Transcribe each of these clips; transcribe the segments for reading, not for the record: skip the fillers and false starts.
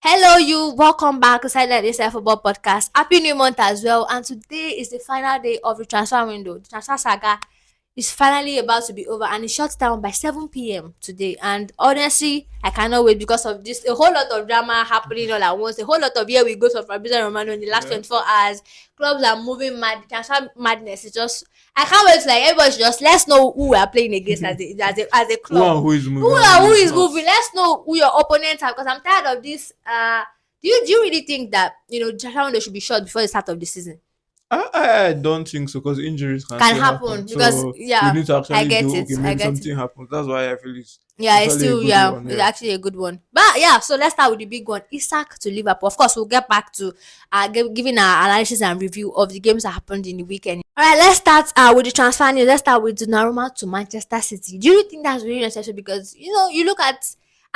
Hello, you. Welcome back to Silent Inside Football Podcast. Happy New Month as well. And today is the final day of the transfer window. The transfer saga is finally about to be over, and it shuts down by 7 p.m. today. And honestly, I cannot wait because of this. A whole lot of drama happening all at once. A whole lot of here we go from Fabrizio Romano in the last 24 hours. Clubs are moving mad. Transfer madness is just. I can't wait. Like everybody should just let's know who we are playing against as a club. Who is moving? Who is moving? Let's know who your opponents are because I'm tired of this. Do you really think that transfer window should be short before the start of the season? I don't think so because injuries can Can still happen because So yeah, we need to I actually get do it. okay, I maybe get it. something happens. That's why I feel Yeah, it's actually a still good yeah, one. it's actually a good one. But yeah, so let's start with the big one. Isak to Liverpool. Of course, we'll get back to giving our analysis and review of the games that happened in the weekend. All right, let's start with the transfer news. Let's start with Donnarumma to Manchester City. Do you think that's really necessary? Because you look at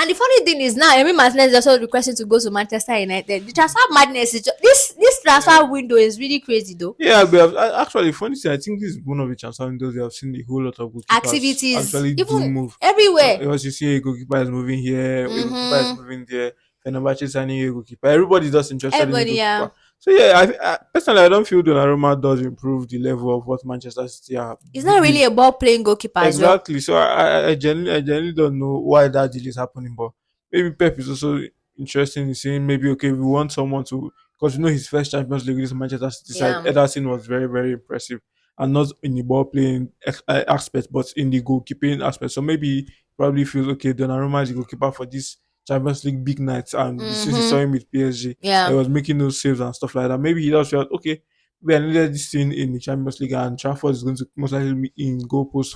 and the funny thing is now, Emi Martinez is also requesting to go to Manchester United. The transfer madness is this transfer window is really crazy though. Yeah, we have actually funny thing. I think this is one of the transfer windows we have seen a whole lot of goalkeepers Activities actually do even move. everywhere. Because you see a goalkeeper is moving here, a goalkeeper is Mm-hmm. moving there. Fenerbahce signing a goalkeeper. Everybody's just interested in a Everybody, yeah. goalkeeper. So yeah, I personally I don't feel Donnarumma does improve the level of what Manchester City are. It's not really a ball playing goalkeeper as well. Exactly. So I genuinely don't know why that deal is happening, but maybe Pep is also interested in saying maybe okay, we want someone to because his first Champions League is Manchester City side. Yeah. Ederson was very very impressive, and not in the ball playing aspect, but in the goalkeeping aspect. So maybe he probably feels okay. Donnarumma is the goalkeeper for this Champions League big nights, and since he saw Mm-hmm. him with PSG, he Yeah. was making those saves and stuff like that. Maybe he just felt okay we are needed this thing in the Champions League, and Trafford is going to most likely be in goalposts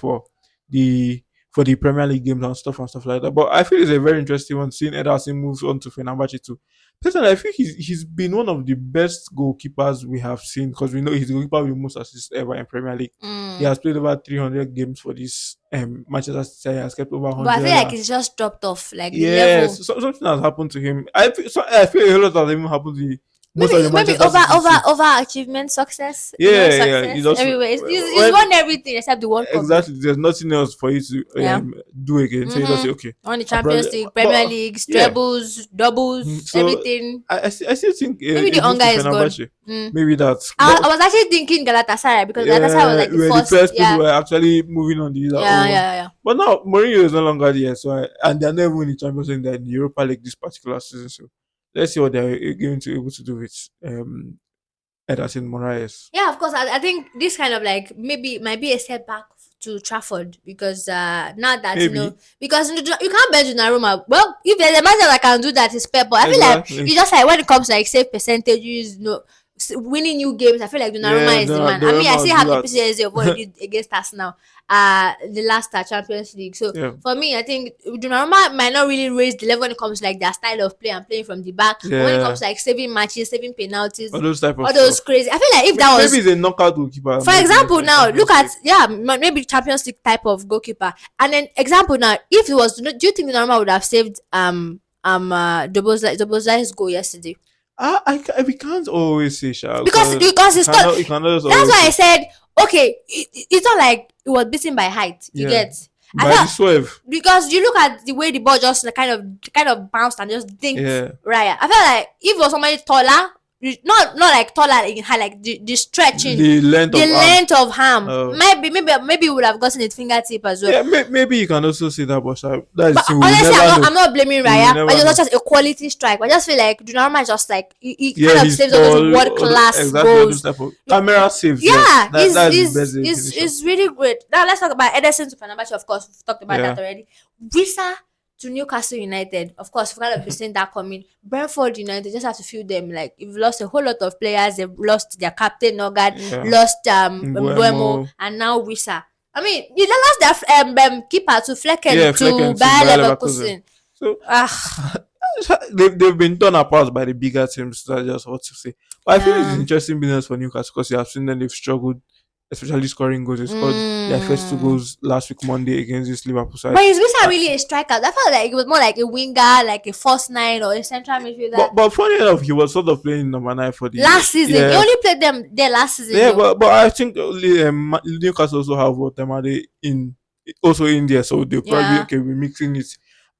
the the Premier League games and stuff like that. But I feel it's a very interesting one seeing Ederson moves on to Fenerbahce too. Personally, I think he's been one of the best goalkeepers we have seen because we know he's the goalkeeper with the most assists ever in Premier League. He Mm. has played over 300 games for this Manchester City. He has kept over But I 100. feel like it's just dropped off, like the Yes, level. something has happened to him. I feel a lot has even happened to most of the Maybe Manchester City team. over achievement, success, Yeah, success it's also everywhere. It's when won everything except the World Cup though. exactly there's nothing else for you to Yeah. do again. So you just say, Mm-hmm. okay, Won the I probably, Champions League, Premier but Leagues, yeah. trebles, doubles, So everything. I still think Maybe a the move hunger to is gone. Fenerbahce, Mm. maybe that's, I but was actually thinking Galatasaray because Galatasaray was yeah, like the we were the first. first people Yeah, who were actually moving on the yeah, oh, yeah, yeah. but now Mourinho is no longer there, so and they're not even in the Champions League, they're in the Europa League this particular season. So let's see what they're going to able to do with Ederson Moraes. Yeah, of course. I think this kind of like maybe might be a setback to Trafford because now that Maybe because you can't bench Donnarumma. Well, if there's a manager that can do that, it's Pep. But I feel like exactly. it's just like when it comes to like save percentages, winning new games. I feel like Yeah, Donnarumma is the man. I mean, I Donnarumma will still do have the that. PCSD of what he did against Arsenal, the last Champions League. So Yeah, for me, I think Donnarumma might not really raise the level when it comes to like their style of play and playing from the back. But when it comes yeah, to like saving matches, saving penalties, all those type of all those stuff. crazy. I feel like if that Maybe was he's a knockout goalkeeper. for Maybe example, in now look Champions at League. maybe Champions League type of goalkeeper, and then example now, if it was, do you think the normal would have saved Dobozlai's goal yesterday? We can't always say Sha Because you it's not. cannot just That's always why I say said okay. It's not like it was beaten by height. You yeah get. I by the felt swerve. because you look at the way the ball just like, kind of bounced and just dinked Yeah, right. I felt like if it was somebody taller, not like taller in height, like the stretching, the length the of arm. length of arm, Uh, maybe would have gotten his fingertip as well. yeah, maybe you can also say that, but Sha, that is the But thing we will honestly, never know. I'm not blaming We will Raya, but never it was know. just a quality strike. But I just feel like Donnarumma is just like he Yeah, kind of he's saves all those tall. world class Exactly, all those goals. type of camera saves. Yes, Yeah, that is the best definition. is really great. Now let's talk about Ederson to Fenerbahce. Of course, we've talked about Yeah, that already. Visa to Newcastle United. Of course, we've kind of been seeing that coming. Brentford United just have to feel them. Like you've lost a whole lot of players. They've lost their captain Nogard, yeah. lost Mbuemo, Mbuemo. and now Visa. I mean, they lost their keeper to Flecken Yeah, to Flecken to Bayer Bayer Leverkusen. Leverkusen. So Ah, they've been torn apart by the bigger teams. That's just what to say. But I feel it's yeah. interesting business for Newcastle because you have seen them they've struggled, especially scoring goals. They scored their first two Mm. goals last week Monday against this Liverpool side. But is Visa Uh, really a striker? I felt like it was more like a winger, like a false nine or a central midfielder. but funny enough, he was sort of playing number 9 for the Last season, he yeah only played them there last season yeah. though. But I think Newcastle also have what Temade in also in there, so they'll probably Yeah. okay we're mixing it.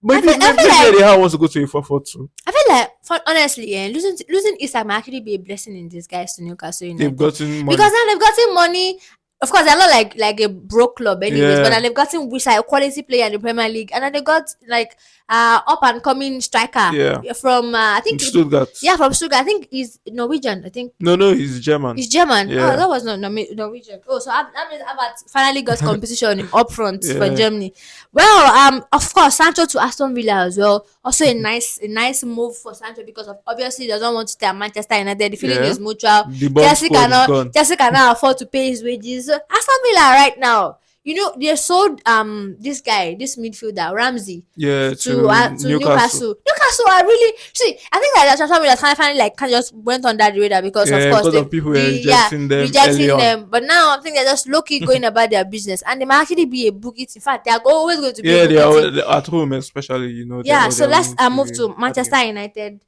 I feel Maybe like they have wants to go to a 4-4-2. I feel like, honestly, losing Isak might actually be a blessing in disguise to Newcastle They've United, gotten because money. now they've gotten money. Of course, they're not like a broke club, anyways. But now Yeah, they've gotten which like a quality player in the Premier League, and then they got like up and coming striker yeah. from I think Stuttgart. yeah, from Stuttgart. I think he's Norwegian. I think No, no, he's German. it's German. Oh, Yeah, that was not Norwegian. Oh, so that means Havertz finally got competition up front for yeah. Germany. Well, of course, Sancho to Aston Villa as well. Also a nice move for Sancho, because of obviously he doesn't want to stay at Manchester United. The feeling Yeah. is mutual. The bomb squad is gone. Chelsea cannot afford to pay his wages. So Aston Villa right now, they sold this guy, this midfielder Ramsey, Yeah, to to Newcastle. Newcastle. Newcastle are really, see. I think that transfer window finally like kind of just went under the radar, because of Yeah, course because of people were yeah, rejecting them early rejecting on. them. But now I think they're just low key going about their business, and they might actually be a bookie. In fact, they are always going to be a Yeah, bookie team. they're at home, especially, they're Yeah. all So their let's own move TV to at the game. Manchester United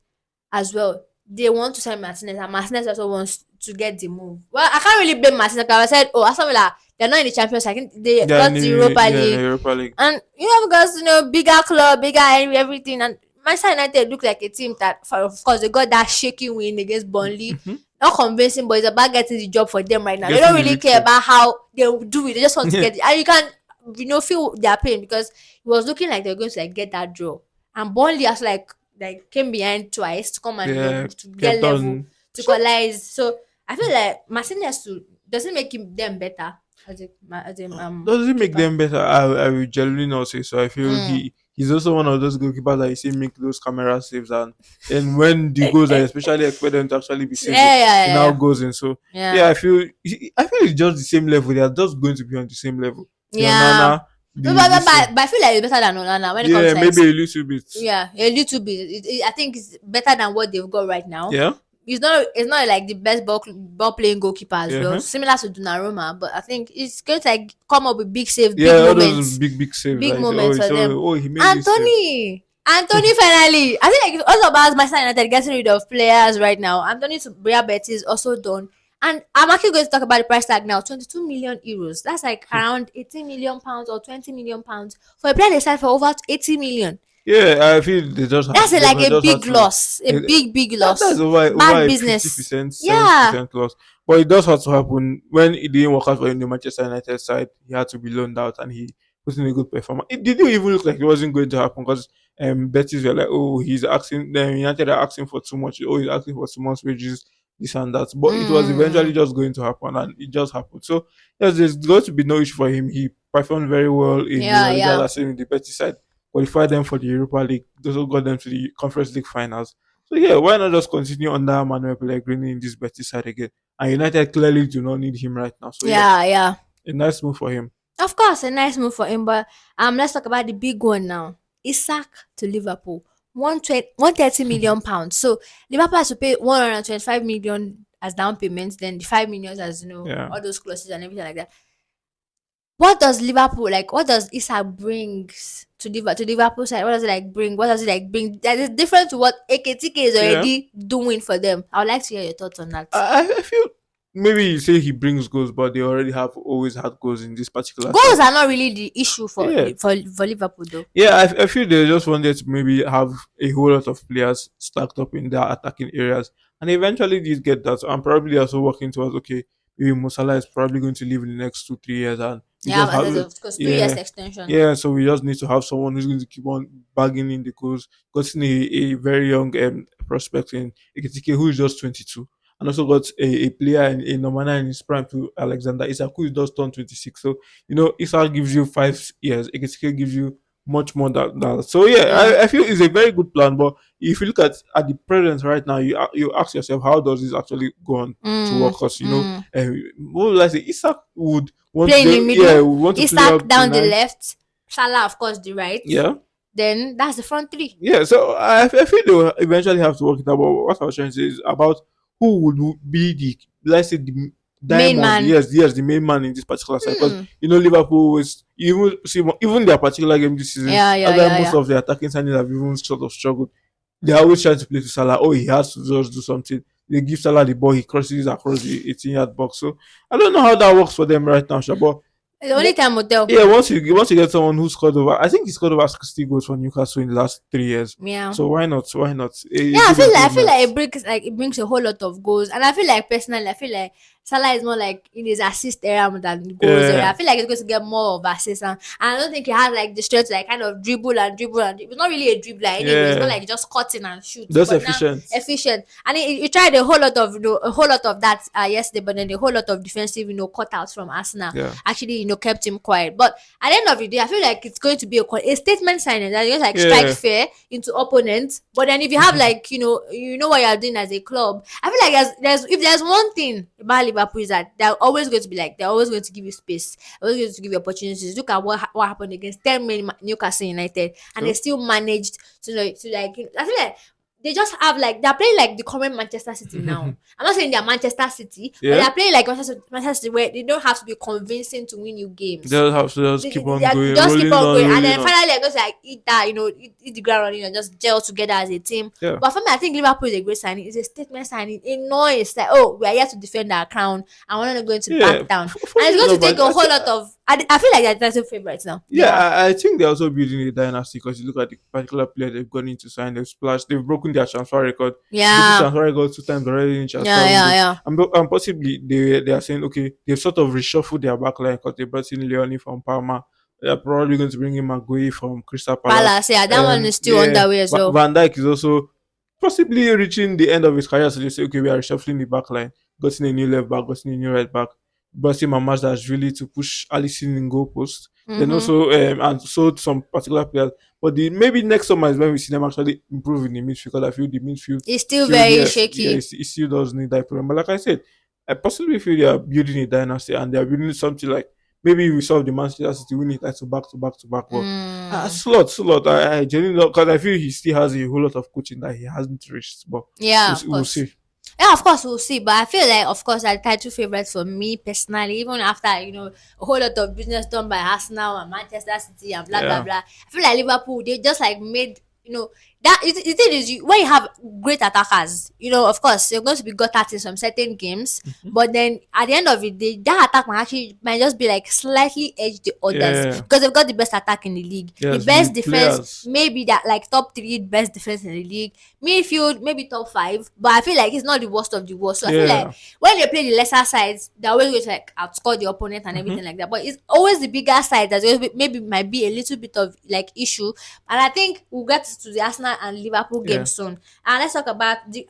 as well. They want to sign Martinez, and Martinez also wants to get the move. Well, I can't really blame Martinez, because I said, oh, Aston Villa, they're not in the Champions League. I think they Yeah, got the Europa in the League, Europa League. and because bigger club, bigger everything, and Manchester United look like a team that, of course, they got that shaky win against Burnley. Mm-hmm. Not convincing, but it's about getting the job for them right now. They don't Getting the really care victory. about how they will do it. They just want to get it, and you can feel their pain, because it was looking like they were going to like get that draw, and Burnley has like came behind twice to come and Yeah, to get get level, done. to equalize. So I feel like Martinez to doesn't make them better as a Does it make keeper. them better? I will genuinely not say so. I feel Mm. he's also one of those goalkeepers that you see make those camera saves, and when the goals I especially expect them to actually be Yeah, saving, yeah, he yeah, now yeah. goes in. So yeah, Yeah. I feel it's just the same level. They are just going to be on the same level. The Yeah. Onana, No, the this thing. but I feel like it's better than Onana when it comes Yeah, to like, maybe a little bit. yeah, a little bit. I think it's better than what they've got right now. Yeah, It's not like the best ball playing goalkeeper as well, yeah, similar to Donnarumma, but I think it's going to like come up with big save, big yeah. All those moments, big saves. big Like, oh, moments for them. he made this save. Anthony finally. I think like it's also about Manchester United getting rid of players right now. Anthony to Bria Betty is also done. And I'm actually going to talk about the price tag now. 22 million euros. That's like around 18 million pounds or 20 million pounds for a player they signed for over 80 million. Yeah, I feel That's like they a just had big to. loss. A big That's loss. over Bad a 50 business. percent, seventy Yeah. percent loss. But it does have to happen when it didn't work out for him in the Manchester United side. He had to be loaned out, and he put in a good performance. It didn't even look like it wasn't going to happen, because Betis were like, oh, he's asking. Then United are asking for too much. Oh, he's asking for too much wages, this and that. But it was eventually Mm. just going to happen, and it just happened. So yes, there's going to be no issue for him. He performed very well in the Yeah, La Liga yeah. last season in the Betis side, qualified them for the Europa League. Those who got them to the Conference League finals. So yeah, why not just continue under Manuel Pellegrini in this Betis side again? And United clearly do not need him right now. So yeah, Yeah, yeah. a nice move for him. Of course, a nice move for him, but let's talk about the big one now. Isak to Liverpool. 130 million pounds. So Liverpool has to pay 125 million as down payments, then the 5 million as Yeah. all those clauses and everything like that. What does Liverpool like? What does Isak brings to Liverpool side? What does it like bring? What does it like bring that is different to what AKTK is Yeah. already doing for them? I would like to hear your thoughts on that. I feel maybe you say he brings goals, but they already have always had goals in this particular side. Goals are not really the issue for Yeah. for Liverpool though. Yeah, I feel they just wanted to maybe have a whole lot of players stacked up in their attacking areas, and eventually did get that. I'm probably also working towards, okay, maybe Musala is probably going to leave in the next 2 3 years, and we Yeah, just but have, because 2 years yeah, extension. yeah. So we just need to have someone who's going to keep on bagging in the goals. Gotten a very young prospect in Ekitike, who is just 22, and also got a player in Nomana in his prime to Alexander Isak, who is just turned 26. So Isak gives you 5 years, Ekitike gives you much more than that. So yeah, Yeah. I feel it's a very good plan. But if you look at the present right now, you ask yourself, how does this actually go on to Mm, work? Because mm. what would I say? Isak would want Play in the yeah, middle, would want to play Isak out the down the nine. left, Salah of course the right. Yeah, Then that's the front three. yeah. So I feel they will eventually have to work it out. But what I was trying to say is about who would be the, let's say, the Main diamond. man. Yes, the main man in this particular side. Because Hmm. Liverpool was, you even see even their particular game this season. Yeah, That's yeah, why yeah, most yeah. of their attacking signings have even sort of struggled. They're always trying to play to Salah. Oh, he has to just do something. They give Salah the ball, he crosses across the 18-yard box. So I don't know how that works for them right now, Sha, but The only time will tell. Yeah, once you get someone who scored over, I think he scored over 60 goals for Newcastle in the last 3 years. Yeah. So why not? Why not? A Yeah, good I feel improvement. like it brings a whole lot of goals, and I feel like personally, I feel like Salah is more like in his assist area more than goals area. I Yeah, feel like he's going to get more of assists, and I don't think he has like the strength to like kind of dribble and dribble and dribble. It's not really a dribbler anyway. It's not yeah, like just cutting and shoot, just but now efficient. efficient. And he tried a whole lot of a whole lot of that yesterday, but then a whole lot of defensive cutouts from Arsenal Yeah, actually kept him quiet. But at the end of the day, I feel like it's going to be a statement signing that you just like strike yeah. fair into opponents. But then if you have like what you are doing as a club, I feel like there's if there's one thing about Liverpool is that they're always going to be like they're always going to give you space, they're always going to give you opportunities. Look at what happened against 10 men Newcastle United, and they True. still managed to like I feel like they just have like they're playing like the current Manchester City now. I'm not saying they're Manchester City, but Yeah, they're playing like Manchester City where they don't have to be convincing to win you games. they'll have to just keep on They going, just keep rolling on on, going, and rolling then on. finally, I just like eat that, eat the ground running and just gel together as a team. Yeah, But for me, I think Liverpool is a great signing. It's a statement signing. A noise like, oh, we are here to defend our crown, and we're not going to yeah. back down. And Funny it's going to enough, take a I whole think, lot of. I feel like they're title favorites now. They yeah, are. I think they're also building a dynasty because you look at the particular player they've gone into sign, they've splashed, they've broken their transfer record, broken Yeah, transfer record 2 times already in transfer yeah, yeah, window. yeah. And possibly they are saying, okay, they've sort of reshuffled their backline because they brought in Leone from Parma. They're probably going to bring in Maguire from Crystal Palace. Palace, yeah, that one is still Yeah, underway as well. Van Dijk is also possibly reaching the end of his career. So they say, okay, we are reshuffling the backline, got in a new left back, got in a new right back, brought in Mamaz that's really to push Alisson in goal post. Then Mm-hmm. also and sold some particular players. But the maybe next summer is when we see them actually improve in the midfield because I feel the midfield It's still still very yes, yeah, shaky. it still does need that improvement. But like I said, I possibly feel they are building a dynasty and they are building something like maybe we saw the Manchester City win it like to back. But Mm. slot. I genuinely because I feel he still has a whole lot of coaching that he hasn't reached. But Yeah, of we'll course. see. Yeah, of course we'll see. But I feel like, of course, that title favorites for me personally, even after a whole lot of business done by Arsenal and Manchester City and blah blah Yeah. blah. I feel like Liverpool they just like made that the thing is when you have great attackers, of course you're going to be got at in some certain games, but then at the end of the day, that attack might just be like slightly edge the others Yeah. because they've got the best attack in the league, the Yes, the best defense, players. maybe that like top three best defense in the league, midfield maybe top five, but I feel like it's not the worst of the worst. So I feel like Yeah. when they play the lesser sides, they're always going to like outscore the opponent and everything like that. But it's always the bigger side that's always maybe might be a little bit of like issue. And I think we'll get to the Arsenal and Liverpool game Yeah. soon. And let's talk about the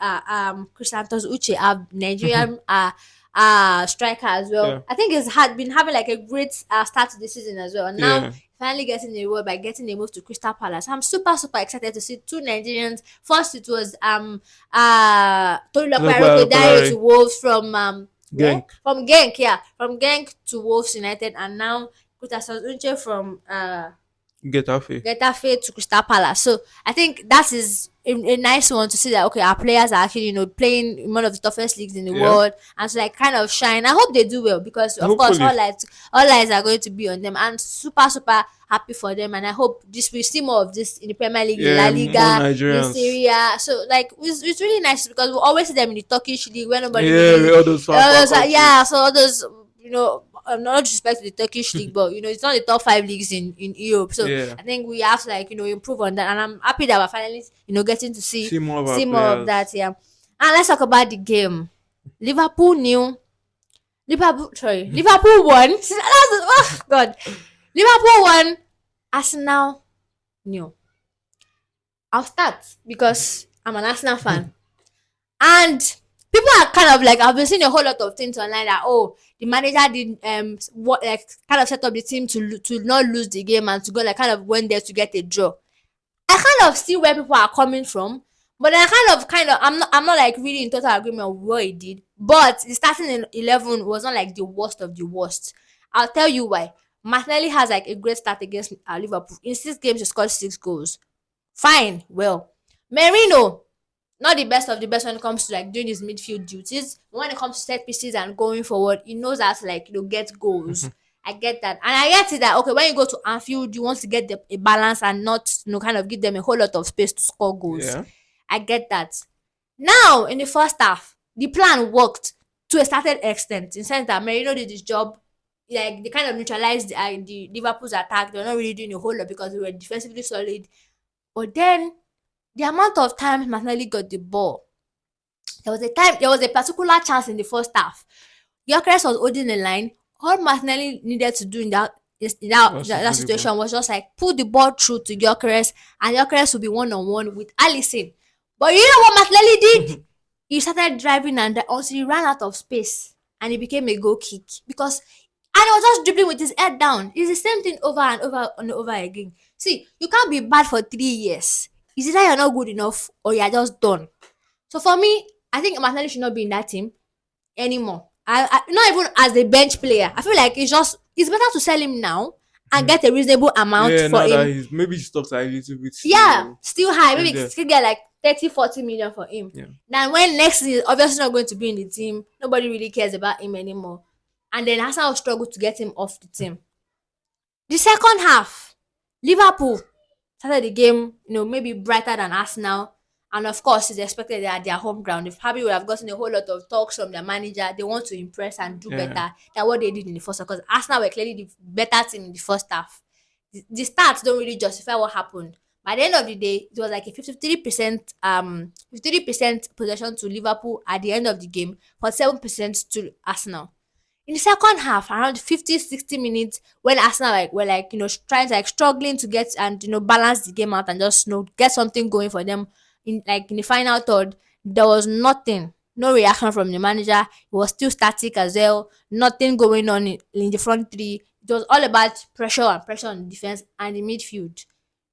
Chrisantos Uche, our Nigerian striker as Yeah. well. I think he's had been having like a great start to the season as well. And now Yeah. finally getting the reward by getting a move to Crystal Palace. I'm super super excited to see two Nigerians. First it was Tolulope Arokodare to Wolves from where? Genk. From Genk, yeah. From Genk to Wolves United, and now Chrisantos Uche from Getafe. Getafe to Crystal Palace. So I think that is a nice one to see that okay, our players are actually playing in one of the toughest leagues in the Yeah. world and to like kind of shine. I hope they do well because of course Hopefully. all eyes are going to be on them and super super happy for them, and I hope this we see more of this in the Premier League, in La Yeah, more Liga, in Nigerians. Serie A. So like it's really nice because we always see them in the Turkish league where nobody Yeah, really with all those far yeah, countries. so others, not disrespect to the Turkish league, but it's not the top five leagues in Europe. So Yeah. I think we have to like improve on that, and I'm happy that we're finally getting to See more of our see more of that. players. Yeah, and let's talk about the game. Liverpool new. Liverpool won. Oh God, Liverpool won. Arsenal new. I'll start because I'm an Arsenal fan. And people are kind of like I've been seeing a whole lot of things online that the manager did what like kind of set up the team to not lose the game and to go like kind of went there to get a draw. I kind of see where people are coming from, but then I I'm not like really in total agreement with what he did. But the starting in 11 was not like the worst of the worst. I'll tell you why. Martinelli has like a great start against Liverpool. In 6 games, he scored 6 goals. Fine, well, Merino not the best of the best when it comes to like doing his midfield duties. When it comes to set pieces and going forward, he knows how to like get goals. I get that, and I get it that okay when you go to Anfield, you want to get a balance and not kind of give them a whole lot of space to score goals. Yeah. I get that. Now in the first half, the plan worked to a certain extent in the sense that Merino did his job. like they kind of neutralized the Liverpool's attack. They were not really doing a whole lot because they were defensively solid. But then the amount of times Martinelli got the ball, there was a particular chance in the first half. Gyökeres was holding the line. All Martinelli needed to do in that That's the ball. situation was just like put the ball through to Gyökeres, and Gyökeres would be one on one with Alisson. But you know what Martinelli did? He started driving until he ran out of space, and it became a goal kick because and he was just dribbling with his head down. It's the same thing over and over and over again. See, you can't be bad for 3 years. It's either you're not good enough or you're just done. So for me, I think Martinelli should not be in that team anymore. I not even as a bench player. I feel like it's better to sell him now and get a reasonable amount Yeah, for now that him. he's maybe his stocks are a little bit Yeah, still still high. in Maybe there. still get like 30, 40 million for him. Yeah. Then when next season obviously not going to be in the team, nobody really cares about him anymore. And then Arsenal struggle to get him off the team. The second half, Liverpool started the game, maybe brighter than Arsenal. And of course, it's expected they are their home ground. They probably would have gotten a whole lot of talks from their manager. They want to impress and do Yeah. better than what they did in the first half. Because Arsenal were clearly the better team in the first half. The stats don't really justify what happened. By the end of the day, it was like a 53% possession to Liverpool at the end of the game, 47% to Arsenal. In the second half, around 50, 60 minutes, when Arsenal were trying to struggling to get and balance the game out and just get something going for them in the final third, there was nothing, no reaction from the manager. It was still static as well, nothing going on in the front three. It was all about pressure and pressure on the defense and the midfield.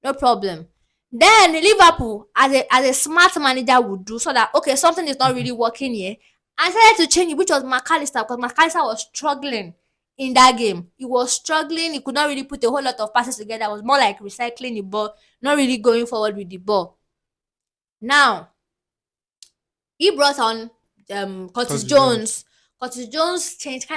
No problem. Then Liverpool, as a smart manager would do, so that okay, something is not really working here, and started to change it, which was McAllister, because McAllister was struggling in that game. He was struggling. He could not really put a whole lot of passes together. It was more like recycling the ball, not really going forward with the ball. Now, he brought on Curtis Curtis Jones. Jones. Curtis Jones changed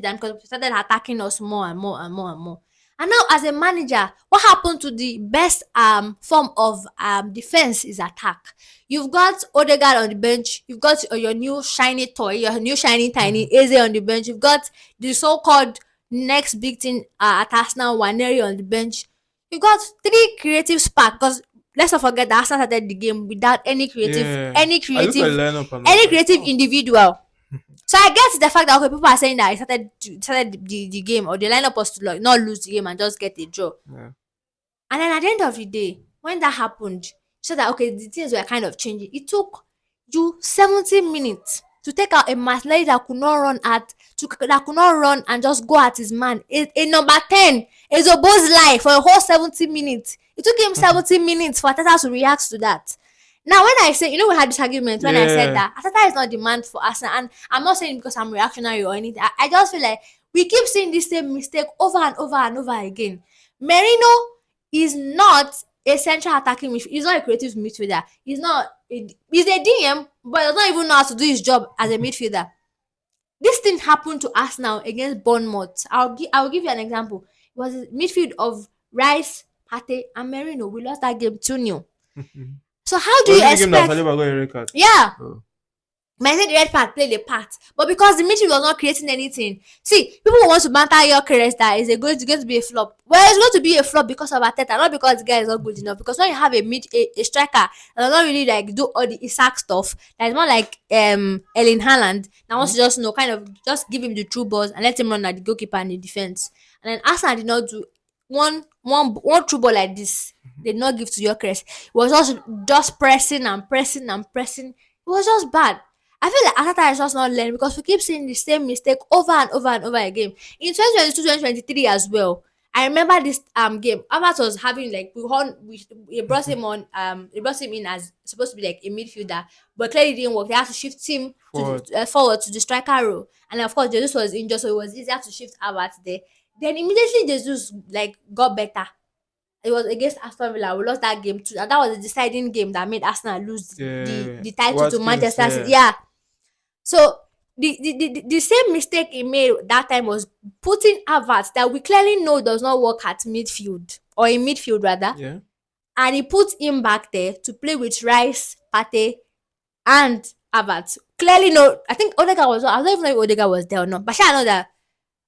them because he started attacking us more and more and more and more. And now, as a manager, what happened to the best form of defense is attack. You've got Odegaard on the bench. You've got your new shiny toy, your new shiny tiny Eze on the bench. You've got the so-called next big thing at Arsenal, Waneri on the bench. You've got three creative spark because let's not forget that Arsenal started the game without any creative, Yeah. any I look at the creative, lineup and I was any like, creative oh, individual. So I get the fact that okay, people are saying that I started the game or the lineup was to not lose the game and just get a draw. yeah. And then at the end of the day, when that happened, so that okay, the things were kind of changing. It took you 70 minutes to take out a Martinelli that could not run that could not run and just go at his man. A number 10 is a boss life for a whole 70 minutes. It took him 70 minutes for Ateta to react to that. Now, when I say, we had this argument when I said Yeah. that Ateta is not demand for Arsenal, and I'm not saying it because I'm reactionary or anything. I just feel like we keep seeing this same mistake over and over and over again. Merino is not a central attacking midfielder. He's not a creative midfielder. He's a DM, but he does not even know how to do his job as a midfielder. This thing happened to us now against Bournemouth. I'll give you an example. It was a midfield of Rice, Pate, and Merino. We lost that game 2-0. So how do Was you it the game that expect? Saliba got a red card? Yeah, Oh. I said the red part played a part, but because the midfield was not creating anything. See, people want to banter your career that is going to be a flop. Well, it's going to be a flop because of Arteta, not because the guy is not good enough. Because when you have a striker that does not really like do all the Isaac stuff, that is more like Erling Haaland, that wants to just kind of just give him the true balls and let him run at the goalkeeper and the defense. And then Arsenal did not do one true ball like this. They did not give to Gyökeres. It was just pressing and pressing and pressing. It was just bad. I feel like Arteta is just not learning because we keep seeing the same mistake over and over and over again. In 2022, 2023 as well. I remember this game. Havertz was having like we brought him on we brought him in as supposed to be like a midfielder, but clearly it didn't work. They had to shift him Forward. forward to the striker role, and of course Jesus was injured, so it was easier to shift Havertz there. Then immediately Jesus like got better. It was against Aston Villa. We lost that game too, and that was the deciding game that made Arsenal lose Yeah. the title to Watkins, Manchester City. yeah. Yeah. So the same mistake he made that time was putting Havertz that we clearly know does not work at midfield or in midfield rather, Yeah. and he put him back there to play with Rice, Pate, and Havertz. Clearly, no. I think Odegaard was. I don't even know if Odegaard was there or not, but I know that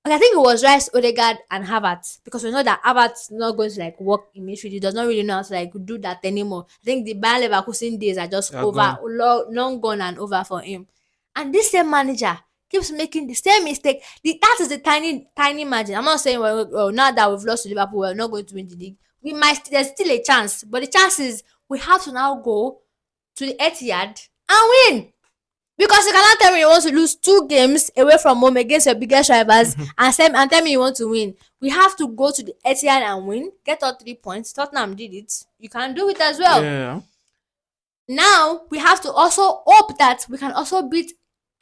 Okay, I think it was Rice, Odegaard, and Havertz because we know that Havertz is not going to like work in midfield. He does not really know how to like do that anymore. I think the Bayer Leverkusen days are just They are over, gone. long gone and over for him. And this same manager keeps making the same mistake. That is the tiny margin. I'm not saying well, now that we've lost to Liverpool, we're not going to win the league. We might there's still a chance, but the chance is we have to now go to the Etihad and win. Because you cannot tell me you want to lose 2 games away from home against your biggest rivals and tell me you want to win. We have to go to the Etihad and win, get all 3 points. Tottenham did it. You can do it as well. Yeah. Now we have to also hope that we can also beat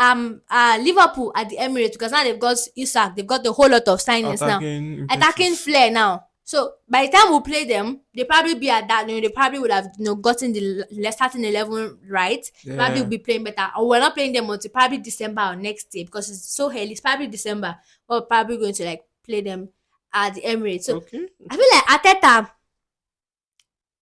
Liverpool at the Emirates because now they've got Isak, they've got a whole lot of signings now. Attacking Attacking impetus. flair now. So by the time we play them, they probably be at that. They probably would have gotten the starting 11 right. Probably will Yeah. be playing better. Or we're not playing them until probably December or next year because it's so early. It's probably December. We're probably going to like play them at the Emirates. So Okay. I feel like Ateta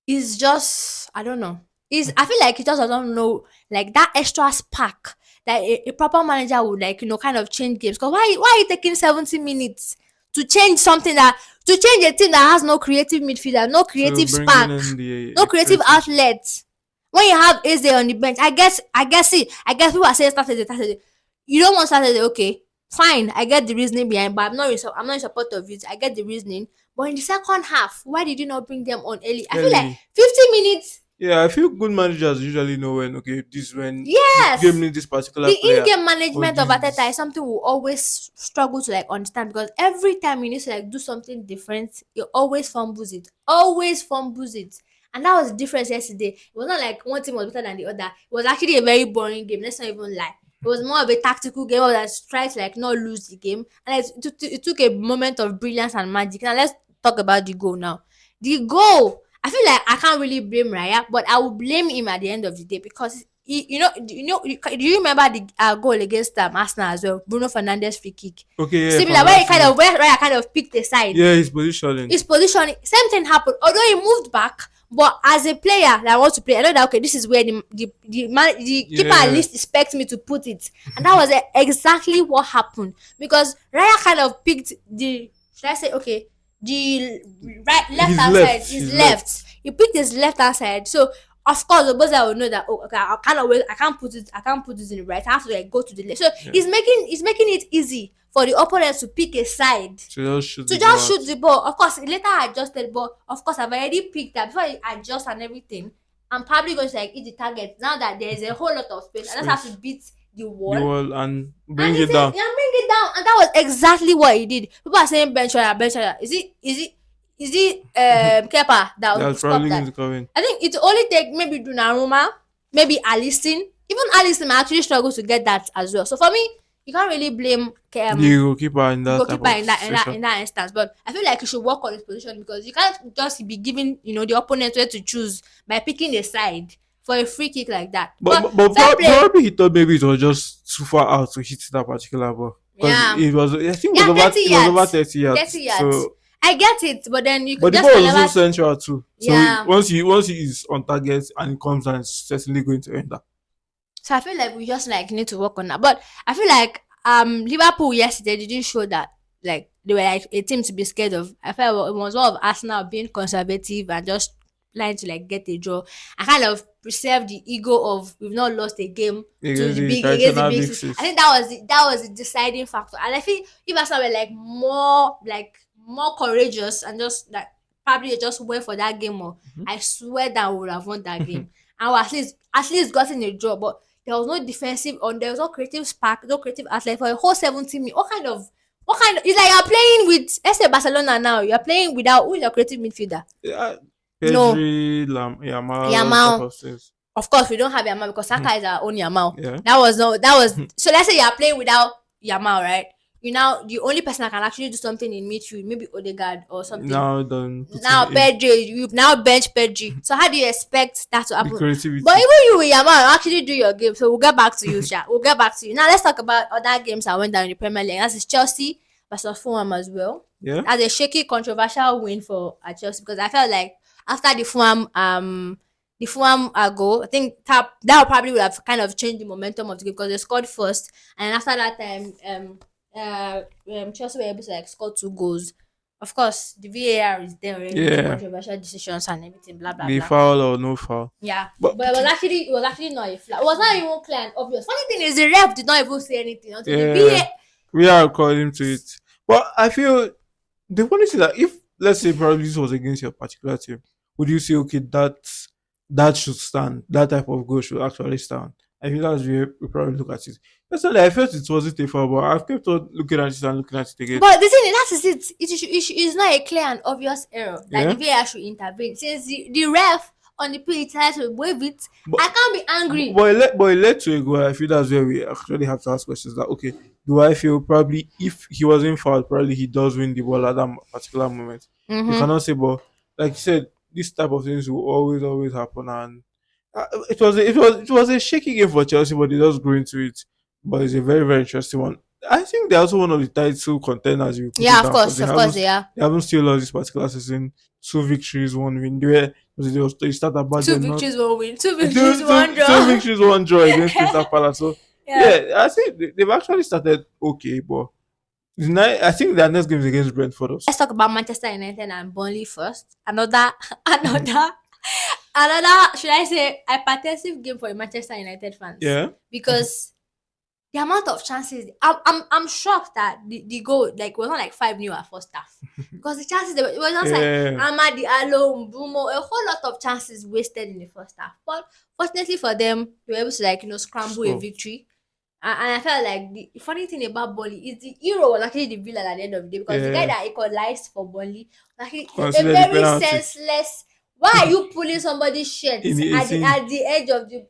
is just I don't know. Is I feel like he just doesn't know like that extra spark that a proper manager would like kind of change games. Because why are you taking 70 minutes to change something that to change a team that has no creative midfielder, no So creative bringing spark, in the no creative expressive. outlet. When you have Eze on the bench, I guess people are saying Saturday. You don't want Saturday, okay? Fine, I get the reasoning behind, but I'm not in support of it. I get the reasoning, but in the second half, why did you not bring them on early? I feel like Early. 50 minutes. Yeah, I feel good managers usually know when okay, this is when the game Yes. needs this particular The player in-game or management of Ateta is this. something we always struggle to like understand because every time you need to like do something different, you always fumbles it. Always fumbles it. And that was the difference yesterday. It was not like one team was better than the other. It was actually a very boring game. Let's not even lie. It was more of a tactical game that tried to like not lose the game. And it took a moment of brilliance and magic. Now let's talk about the goal now. The goal, I feel like I can't really blame Raya, but I will blame him at the end of the day because do you remember the goal against Arsenal as well? Bruno Fernandes free kick. Okay, yeah, Similar, from where he last kind season. of where Raya kind of picked a side. Yeah, his positioning. His positioning, same thing happened. Although he moved back, but as a player that wants to play, I know that okay, this is where the keeper at Yeah. least expects me to put it, and that was exactly what happened because Raya kind of picked the should I say okay the right left He's hand side, left. his He's left. left. He picked his left hand side, so of course the buzzer will know that oh okay I can't put it in the right. I have to like go to the left. So Yeah. he's making it easy for the opponent to pick a side So just shoot to the ball just out. shoot the ball. Of course, he later adjusted, but of course, I've already picked that before I adjust and everything. I'm probably going to like hit the target now that there is a whole lot of space. I just have to Space. beat the wall The wall and and bring it down. bring it down. And that was exactly what he did. People are saying bench runner, bench runner. Is it Kepa that will That's stop probably going that? to come in. I think it only take maybe Donnarumma, maybe Alisson. Even Alisson might actually struggle to get that as well. So for me, you can't really blame The goalkeeper in the that type goalkeeper of in situation. that instance. But I feel like he should work on his position because you can't just be giving the opponent where to choose by picking a side for a free kick like that. But fair play, Probably he thought maybe it was just too far out to hit that particular ball because yeah, it was I think yeah, 30 it was over yards, 30 yards. 30 yards. So I get it, but then but the just ball can was also never, central too. So yeah. once he is on target and it comes down, it's certainly going to enter. So I feel like we just like need to work on that. But I feel like Liverpool yesterday they didn't show that like they were like a team to be scared of. I felt it was more of Arsenal being conservative and just trying to like get a draw. I kind of preserve the ego of we've not lost a game to Against the the big against the traditional big big six. I six. think that was the deciding factor. And I think if Arsenal were more courageous and just like probably they just went for that game more, I swear that we would have won that game. And we at least gotten a draw. But there was no defensive on there was no creative spark, no creative outlet for a whole 17 minutes. What kind of it's like you're playing with let's say Barcelona now. You're playing without who is your creative midfielder? Yeah, No. Pedri, Yamal type Yamal. of things. Of course we don't have Yamal because Saka is our own Yamal. Yeah. That was so let's say you're playing without Yamal, right? You now the only person that can actually do something in midfield, maybe Odegaard or something. Now done putting Now in Pedri, you've now bench Pedri. So how do you expect that to the happen? But creativity. even you with Yamal actually do your game. So we'll get back to you, Sha. We'll get back to you. Now let's talk about other games that went down in the Premier League. That's Chelsea versus Fulham as well. Yeah. That's a shaky, controversial win for Chelsea because I felt like after the Fulham goal, I think that probably would have kind of changed the momentum of the game because they scored first, and after that time, Chelsea were able to like score 2 goals. Of course, the VAR is there already making Yeah, controversial decisions and everything, blah blah the blah. foul or no foul. Yeah, But but it was actually not a flag. It was not even clear and obvious. Funny thing is, the ref did not even say anything until the yeah, VAR. we are according to it. But I feel the funny thing that if let's say probably this was against your particular team, would you say okay that should stand, that type of goal should actually stand? I think that's where we probably look at it. Personally, I felt it wasn't a foul, but I've kept on looking at it and looking at it again. But the thing is, that is it. It's not a clear and obvious error that the Yeah, VAR should intervene. Since the ref on the pitch decided to wave it, but I can't be angry. but it led to a goal. I feel that's where we actually have to ask questions. That okay, do I feel probably if he wasn't fouled, probably he does win the ball at that particular moment. You Mm-hmm. cannot say, but like you said, this type of things will always happen, and it was a shaky game for Chelsea, but they just grew into it. But it's a very interesting one. I think they're also one of the title contenders. You put it Yeah, of down because course, of course they are. they haven't still lost this particular season. 2 victories, 1 win. They start about Two they're not victories, one win. Two two, victories, one two draw. victories, 1 draw against Crystal Palace. So Yeah. yeah, I think they've actually started okay, but I think their next game is against Brentford. Let's talk about Manchester United and Burnley first. Another, should I say, hypertensive game for the Manchester United fans Yeah, because the amount of chances. I'm shocked that the goal like was not like 5-0 at first half because the chances it was just like yeah, Amadi Allo, Brumo, a whole lot of chances wasted in the first half. But fortunately for them, they were able to like scramble a score. victory. And I felt like the funny thing about Burnley is the hero was actually the villain at the end of the day because the guy Yeah, that equalized for Burnley was actually a consider the very penalty senseless. Why are you pulling somebody's shirt in the at the 18, edge of the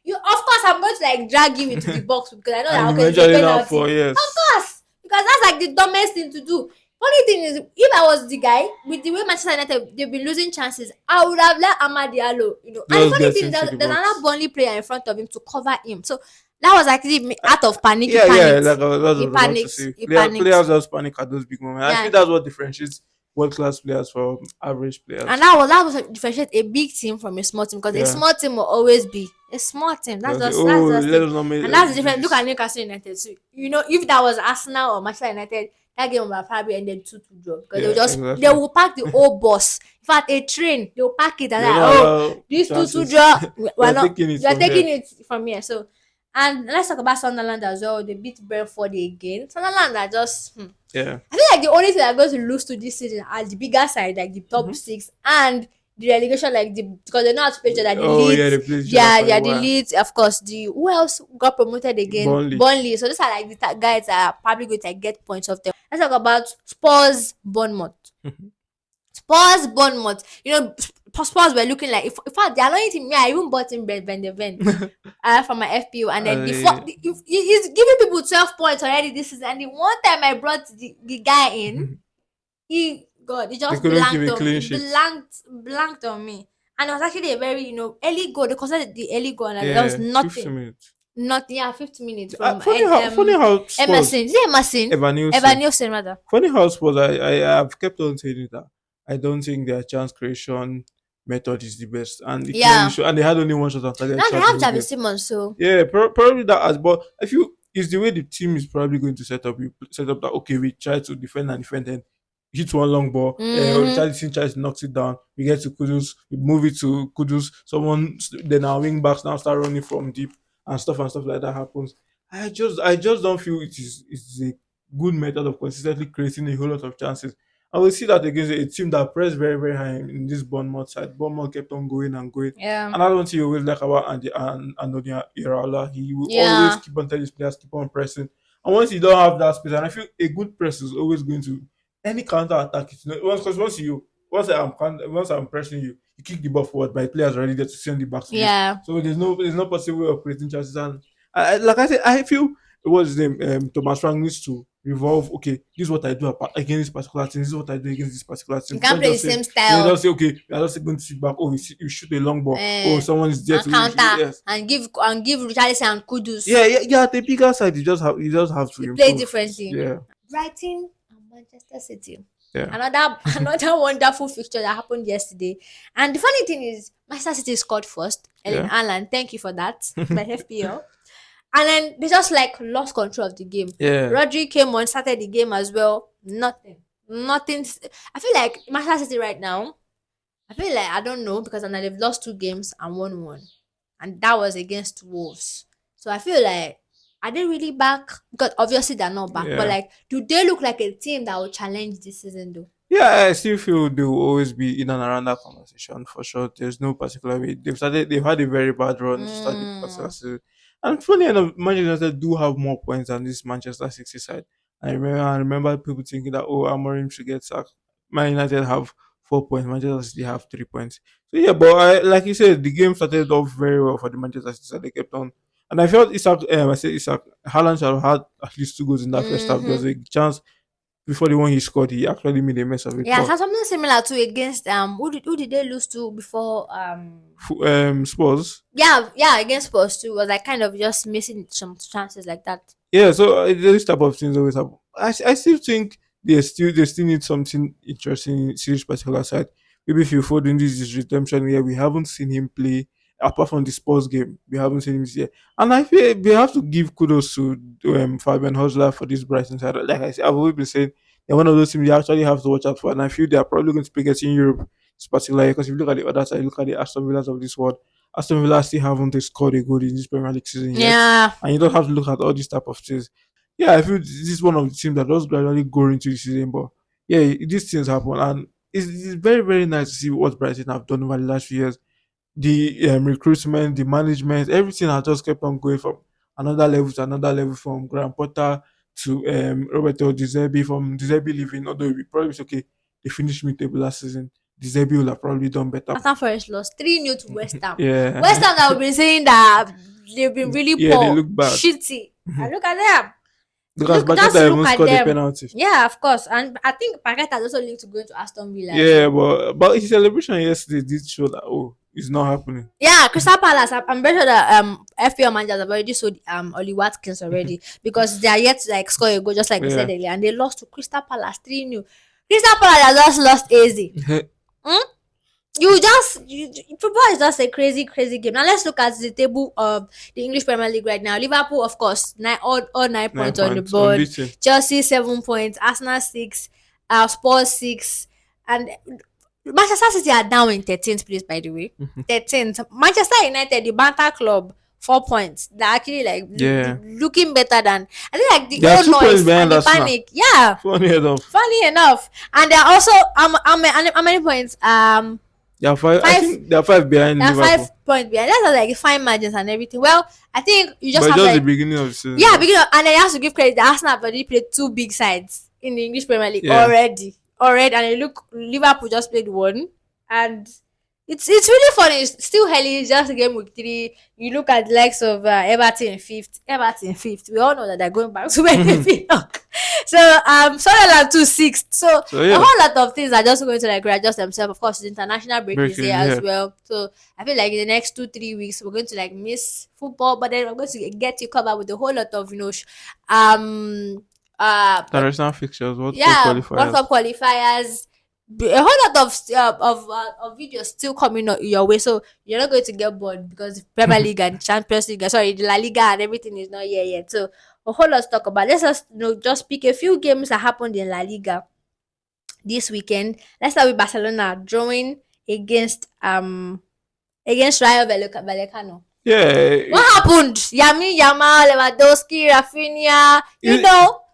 you of course I'm going to like drag you into the box because I know that and okay it's a eventually now penalty. for Of yes, course. Because that's like the dumbest thing to do. Funny thing is, if I was the guy with the way Manchester United they've been losing chances, I would have let Amad Diallo. And the just funny get thing is into that the there's another box. Burnley player in front of him to cover him. So that was actually out of panic. He Yeah, yeah, panicked. like that's what I He was about to panicked. say. He panicked. Players just panic at those big moments. I Yeah. feel that's what differentiates world class players from average And players. that was differentiate a big team from a small team because a Yeah, small team will always be a small team. That's they'll say, just that's "Oh, just let it. us not make And that's the do difference. Look at this." Newcastle United. So if that was Arsenal or Manchester United, that game would have probably ended 2-2 draw because Yeah, they exactly. will pack the old bus. In fact, a train they will pack it and They like, don't oh, allow this 2-2 chances. draw. We We're are not. taking it We are from here. taking it from here. So and let's talk about Sunderland as well. They beat Brentford again. Sunderland are just. Yeah. I feel like the only thing I'm going to lose to this season are the bigger side, like the top Hmm. six and the relegation, like because they know how to play each other. The Oh yeah, Leeds, they played each other yeah, for a yeah, the while. Leeds, of course. The who else got promoted again? Burnley. Burnley. So these are like the guys that are probably going to get points off them. Let's talk about Spurs, Bournemouth. Spurs, Bournemouth. Spurs were looking like in fact the annoying thing. Me, I even bought in Van de Ven from my FPO, and then Uh, he's giving people 12 points already this season. And the one time I brought the guy in, he they just couldn't keep blanked a on me. clean He sheet. blanked on me. And it was actually a very, early goal. They considered the early goal and there was Yeah, 50 nothing. minutes. Nothing, yeah, 50 minutes from Funny how Emerson. Spurs, Is it Emerson? Evan Evan Nielsen. Nielsen rather. Funny how Spurs, I have kept on saying that. I don't think their chance creation method is the best. And it clearly Yeah. shows. And they had only 1 shot on target Now they throughout the have whole Javi game. Simmons, so Yeah, probably that as but if you it's the way the team is probably going to set up. You set up that okay, we try to defend and defend and hit one long ball. mm-hmm. Richarlison tries to knock it down. We get to Kudus, we move it to Kudus. Then our wing backs now start running from deep and stuff like that happens. I just don't feel it's a good method of consistently creating a whole lot of chances. I will see that against a team that pressed very, very high in this Bournemouth side. Bournemouth kept on going and going. Yeah. And I don't think you always like about Antonio Iraola. He will always Yeah. keep on telling his players keep on pressing. And once you don't have that space, and I feel a good press is always going to any counter attack. Once I'm pressing you, you kick the ball forward. My players are ready there to send the back to you. Yeah. So there's no possible way of creating chances. And like I said, I feel what's his name Thomas Frank needs to revolve. Okay, this is what I do against this particular team. This is what I do against this particular team. You can't Don't play the just say same yeah, style. don't say okay. We are just going to sit back. Oh, you shoot a long ball. Oh, Uh, someone is there and to counter yes. and give Richarlison and Kudus. Yeah. The bigger side, you just have to You play improve. differently. Yeah, Brighton and Manchester City. yeah, Another wonderful fixture that happened yesterday. And the funny thing is, Manchester City scored first. Ellen yeah. Allen, thank you for that. My FPL. And then they just like lost control of the game. Yeah. Rodri came on, started the game as well. Nothing. Nothing. I feel like Manchester City right now, I feel like I don't know because now they've lost 2 games and won one. And that was against Wolves. So I feel like are they really back? Because obviously they're not back. But Yeah. like, do they look like a team that will challenge this season though? Yeah, I still feel they will always be in and around that conversation for sure. There's no particular way. They've had a very bad run to start the particular Mm. season. And funny enough, Manchester United do have more points than this Manchester City side. I remember people thinking that Amorim should get sacked. Man United have 4 points, Manchester City have 3 points. So yeah, but like you said, the game started off very well for the Manchester City side. They kept on. And I felt Isaac Haaland should have had at least 2 goals in that first half. There was Mm-hmm. a chance before the one he scored, he actually made a mess of it. Yeah, But so something similar to against who did they lose to before Spurs. yeah, against Spurs too, was like kind of just missing some chances like that. Yeah, so these type of things always happen. I still think they still need something interesting in this particular side. Maybe if you Foden this is redemption here, we haven't seen him play apart from the Spurs game. We haven't seen him this year, and I feel we have to give kudos to Fabian Hosler for this Brighton side. Like I said, I've always been saying they're one of those teams you actually have to watch out for, and I feel they are probably going to be getting Europe this particular year because if you look at the other side, look at the Aston Villas of this world. Aston Villa still haven't scored a goal in this Premier League season yet, Yeah. and you don't have to look at all these type of things. Yeah, I feel this is one of the teams that does gradually go into the season, but yeah, these things happen, and it's very very nice to see what Brighton have done over the last few years. The recruitment, the management, everything has just kept on going from another level to another level, from Graham Potter to Roberto De Zerbi, from De Zerbi leaving. Although we probably say, okay, they finished mid-table last season. De Zerbi will have probably done better. Nottingham Forest lost 3-0 to West Ham. West Yeah, Ham that we've been saying that they've been really yeah, they poor, look bad. shitty. And look at them. Because Look, just Paqueta look even at scored a them. penalty. Yeah, of course. And I think Paqueta is also linked to going to Aston Villa as Yeah, well. but his celebration yesterday did show that it's not happening. Yeah, Crystal Palace. I'm very sure that FPL managers have already sold Oli Watkins already because they are yet to like score a goal just like we Yeah. said earlier, and they lost to Crystal Palace 3-0. Crystal Palace has just lost easy. Football is just a crazy game. Now let's look at the table of the English Premier League right now. Liverpool, of course, all 9 points on the 9 points, board. unbeaten. Chelsea 7 points, Arsenal 6, Spurs 6, and Manchester City are down in 13th place, by the way. 13th. Manchester United, the banter club, 4 points. They're actually like Yeah. looking better than I think like the They are old 2 points noise behind and the Arsenal. panic. Yeah. Funny Enough. And they're also how many points? They are 5. I Five. think they are 5 behind They're Liverpool. 5 points behind. That's like fine margins and everything. Well, I think you just But have just the like beginning of the season. yeah, beginning and then you have to give credit. The Arsenal have already played 2 big sides in the English Premier League Yeah. already. And you look, Liverpool just played one, and it's really funny. It's still early. It's just game week 3. You look at the likes of Everton fifth. We all know that they're going back to where they belong. So Sunderland 2-6. So yeah. a whole lot of things are just going to like readjust themselves. Of course, the international break is Break here is as here. well. So I feel like in the next 2-3 weeks we're going to like miss football, but then we're going to get you covered with a whole lot of um International fixtures, World Cup yeah, World qualifiers. Cup qualifiers. A whole lot of videos still coming your way, so you're not going to get bored because Premier League and Champions League, sorry, the La Liga and everything is not here yet. So a whole lot to talk about. Let's just just pick a few games that happened in La Liga this weekend. Let's start with Barcelona drawing against Rayo Vallecano. Yeah. What happened? Yamal, Lewandowski, Rafinha. It-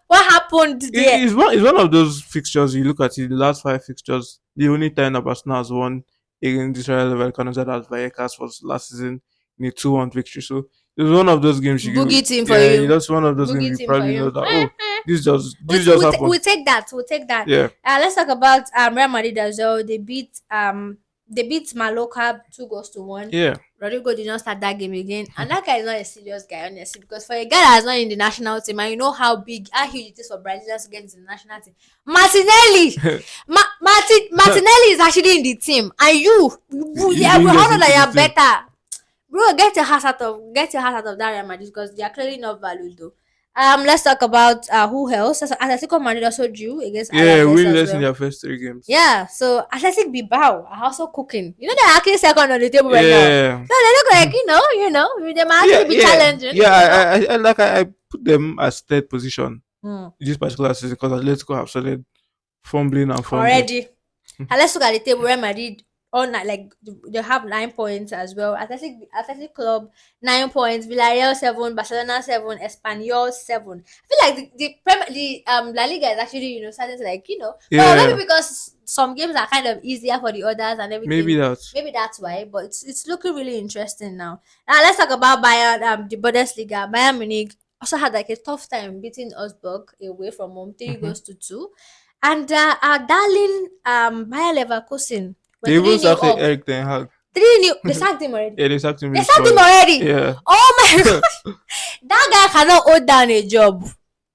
What happened there? It's one of those fixtures you look at it, the last 5 fixtures. The only time that Barcelona has won against Israel Vallecano that Vallecas was last season in a 2-1 victory. So it was one of those games Boogie team for you. That's one of those Boogie games you team for probably you. know that this just happened. We'll take that. We'll take that. Yeah. Let's talk about Real Madrid as well. They beat Mallorca 2-1. Yeah. Rodrigo did not start that game again, and that guy is not a serious guy, honestly, because for a guy that's not in the national team, and you know how huge it is for Brazilians to get into the national team. Martinelli, Martinelli is actually in the team, and we all know that you're better, bro. Get your heart out of that Real Madrid because they are clearly not valued though. Let's talk about who else. Atletico Madrid also drew against Yeah, Alaves as winless in well. their first 3 games. Yeah, so Athletic Bilbao are also cooking. You know they're actually second on the table right now. Yeah. So they look like they might Yeah, actually be yeah, challenging. yeah. You know. I put them as third position Hmm. this particular season because Atletico have started fumbling and fumbling. Already. And let's look at the table. Real Madrid all night like they have 9 points as well. Athletic Club 9 points. Villarreal 7, Barcelona 7, Espanyol 7. I feel like the La Liga is actually starting to well Yeah, maybe because some games are kind of easier for the others and maybe everything. that. Maybe that's why, but it's looking really interesting now. Now let's talk about Bayern, the Bundesliga. Bayern Munich also had like a tough time beating Augsburg away from home, 3 Hmm. goals to 2. And our darling Bayer Leverkusen were They even 3 new sacked up. Eric Ten Hag. 3 new. They sacked him already. Yeah, they sacked him They really sacked him poorly. already. Yeah, Oh my god. That guy cannot hold down a job.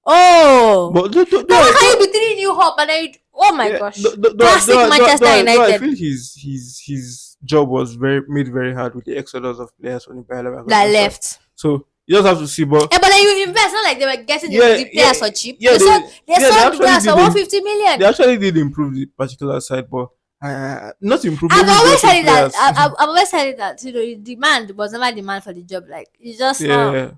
Oh. but do, do, do, Now how I- can you do, be 3 new up and then oh my yeah, gosh. Classic Manchester I United. feel his job was very hard with the exodus of players from the Bayer That Leverkusen side. left. So you just have to see, but Yeah, but then you invest, not like they were getting yeah, the yeah, players for cheap. yeah, They they sold the actually players for did 150 they million. actually did improve the particular side, but not improve, I've maybe always brought said in it that players. I've always said it that demand was never demand for the job. Like it's just not. Yeah,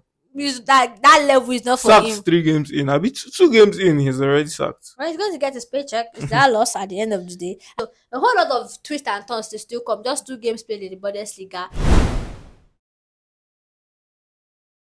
That level is not for sacked him. 3 games in. I mean, two games in, he's already sacked. Well, he's going to get his paycheck. It's that loss at the end of the day. So a whole lot of twists and turns to still come. Just 2 games played in the Bundesliga.